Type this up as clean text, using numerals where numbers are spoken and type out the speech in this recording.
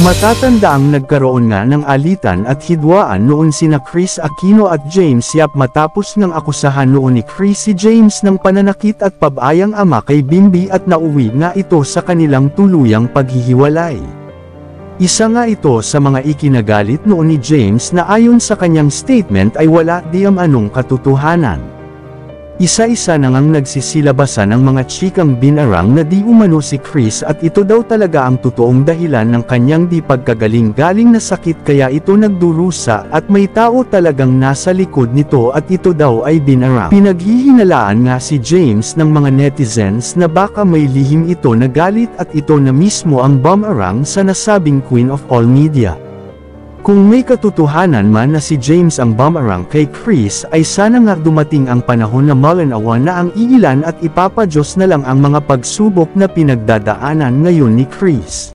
Matatandaang nagkaroon nga ng alitan at hidwaan noon sina Kris Aquino at James Yap matapos ng akusahan noon ni Kris si James ng pananakit at pabayang ama kay Bimbi at nauwi nga ito sa kanilang tuluyang paghihiwalay. Isa nga ito sa mga ikinagalit noon ni James na ayon sa kanyang statement ay wala diyang anong katotohanan. Isa-isa na ngang nagsisilabasan ang mga chikang binarang na di umano si Kris at ito daw talaga ang totoong dahilan ng kanyang di pagkagaling-galing na sakit kaya ito nagdurusa at may tao talagang nasa likod nito at ito daw ay binarang. Pinaghihinalaan nga si James ng mga netizens na baka may lihim ito na galit at ito na mismo ang bumarang sa nasabing Queen of All Media. Kung may katotohanan man na si James ang bumarang kay Kris ay sana nga dumating ang panahon na malinawan na ang iilan at ipapadyos na lang ang mga pagsubok na pinagdadaanan ngayon ni Kris.